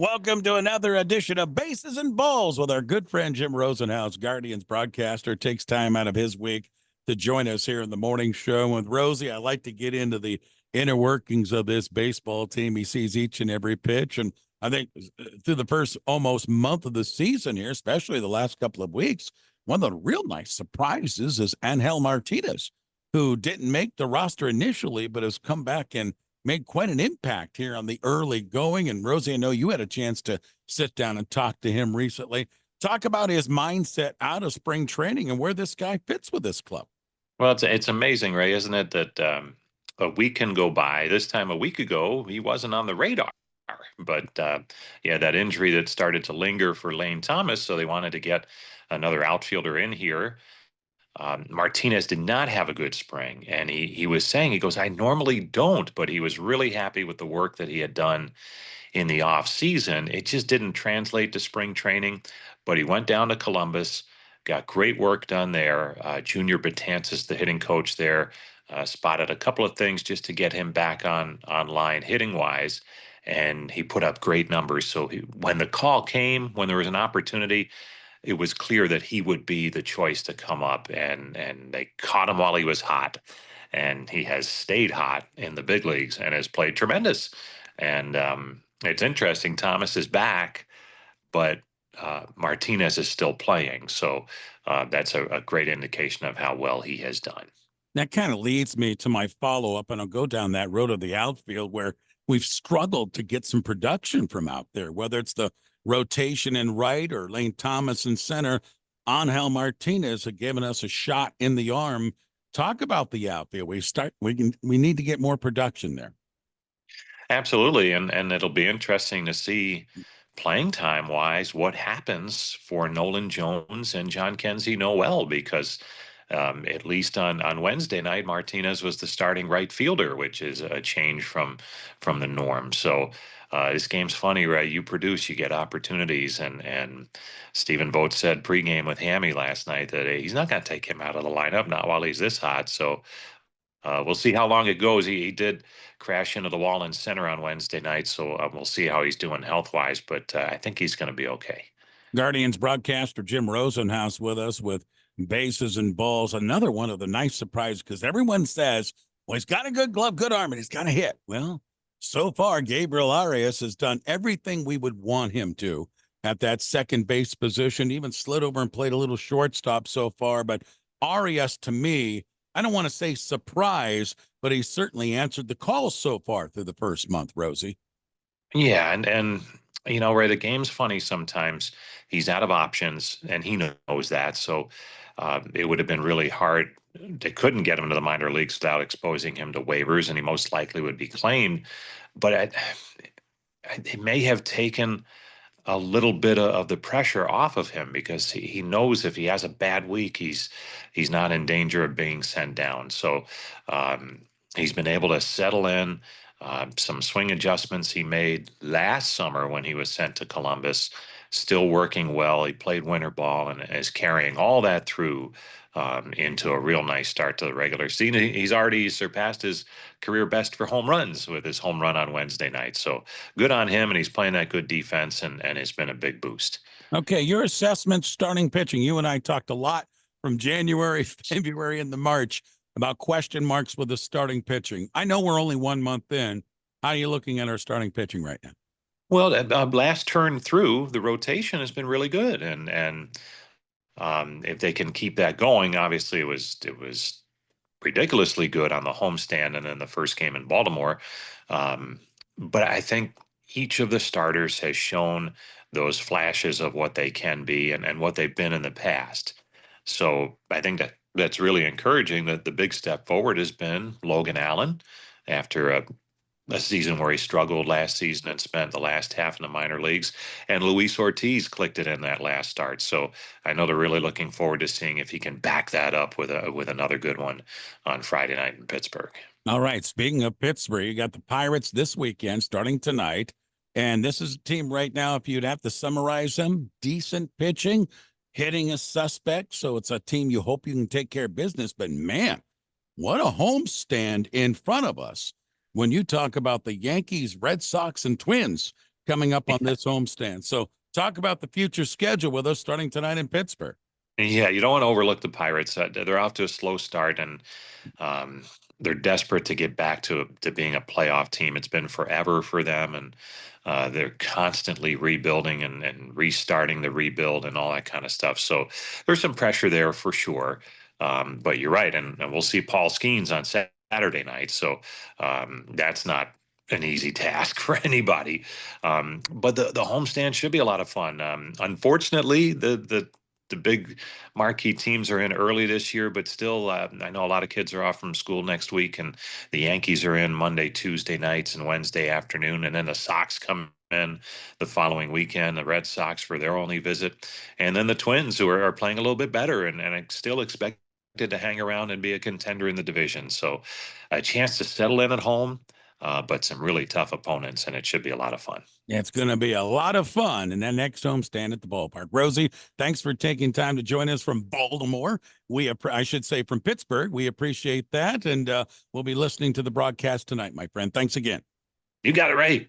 Welcome to another edition of Bases and Balls with our good friend Jim Rosenhaus, Guardians broadcaster, takes time out of his week to join us here in the morning show. With Rosie, I like to get into the inner workings of this baseball team. He sees each and every pitch, and I think through the first almost month of the season here, especially the last couple of weeks, one of the real nice surprises is Angel Martinez, who didn't make the roster initially, but has come back and made quite an impact here on the early going. And Rosie, I know you had a chance to sit down and talk to him recently. Talk about his mindset out of spring training and where this guy fits with this club. Well, it's amazing, Ray, isn't it, that a week can go by. This time a week ago, he wasn't on the radar. But yeah, that injury that started to linger for Lane Thomas, so they wanted to get another outfielder in here. Martinez did not have a good spring, and he was saying, he goes, I normally don't, but he was really happy with the work that he had done in the off season. It just didn't translate to spring training, but he went down to Columbus, got great work done there. Junior Betances, the hitting coach there, spotted a couple of things just to get him back online hitting wise, and he put up great numbers. So when the call came, when there was an opportunity, it was clear that he would be the choice to come up, and they caught him while he was hot, and he has stayed hot in the big leagues and has played tremendous. And it's interesting, Thomas is back, but Martinez is still playing, so that's a great indication of how well he has done. That kind of leads me to my follow-up, and I'll go down that road of the outfield where we've struggled to get some production from out there, whether it's the rotation in right or Lane Thomas in center. Angel Martinez have given us a shot in the arm. Talk about the outfield. We need to get more production there. Absolutely, and it'll be interesting to see playing time wise what happens for Nolan Jones and John Kenzie Noel, because at least on Wednesday night, Martinez was the starting right fielder, which is a change from the norm. So this game's funny, right? You produce, you get opportunities, and Stephen Vogt said pregame with Hammy last night that he's not going to take him out of the lineup, not while he's this hot. So we'll see how long it goes. He did crash into the wall in center on Wednesday night, so we'll see how he's doing health-wise, but I think he's going to be okay. Guardians broadcaster Jim Rosenhaus with us with Bases and Balls. Another one of the nice surprises, because everyone says, well, he's got a good glove, good arm, and he's got to hit. Well, so far, Gabriel Arias has done everything we would want him to at that second base position, even slid over and played a little shortstop so far. But Arias, to me, I don't want to say surprise, but he certainly answered the call so far through the first month, Rosie. Yeah, and you know, Ray, the game's funny sometimes. He's out of options, and he knows that. So it would have been really hard. They couldn't get him to the minor leagues without exposing him to waivers, and he most likely would be claimed. But it may have taken a little bit of the pressure off of him, because he knows if he has a bad week, he's not in danger of being sent down. So he's been able to settle in. Some swing adjustments he made last summer when he was sent to Columbus, still working well. He played winter ball and is carrying all that through into a real nice start to the regular season. He's already surpassed his career best for home runs with his home run on Wednesday night. So good on him, and he's playing that good defense, and it's been a big boost. Okay, your assessment starting pitching. You and I talked a lot from January, February, and the March about question marks with the starting pitching. I know we're only 1 month in. How are you looking at our starting pitching right now? Well, last turn through, the rotation has been really good, and if they can keep that going, obviously it was ridiculously good on the homestand and then the first game in Baltimore. But I think each of the starters has shown those flashes of what they can be and what they've been in the past. So I think that's really encouraging. That the big step forward has been Logan Allen after a season where he struggled last season and spent the last half in the minor leagues. And Luis Ortiz clicked it in that last start. So I know they're really looking forward to seeing if he can back that up with another good one on Friday night in Pittsburgh. All right. Speaking of Pittsburgh, you got the Pirates this weekend starting tonight. And this is a team right now, if you'd have to summarize them, decent pitching, hitting a suspect. So it's a team you hope you can take care of business. But man, what a homestand in front of us. When you talk about the Yankees, Red Sox, and Twins, coming up on this homestand. So talk about the future schedule with us starting tonight in Pittsburgh. Yeah, you don't want to overlook the Pirates. They're off to a slow start, and um, they're desperate to get back to being a playoff team. It's been forever for them, and they're constantly rebuilding and restarting the rebuild and all that kind of stuff. So there's some pressure there for sure. But you're right, and we'll see Paul Skeens on Saturday night. So that's not an easy task for anybody. But the homestand should be a lot of fun. Unfortunately, the big marquee teams are in early this year, but still, I know a lot of kids are off from school next week, and the Yankees are in Monday, Tuesday nights, and Wednesday afternoon, and then the Sox come in the following weekend. The Red Sox for their only visit, and then the Twins, who are playing a little bit better, and still expected to hang around and be a contender in the division. So, a chance to settle in at home. But some really tough opponents, and it should be a lot of fun. It's going to be a lot of fun in that next homestand at the ballpark. Rosie, thanks for taking time to join us from Baltimore. I should say from Pittsburgh. We appreciate that, and we'll be listening to the broadcast tonight, my friend. Thanks again. You got it right.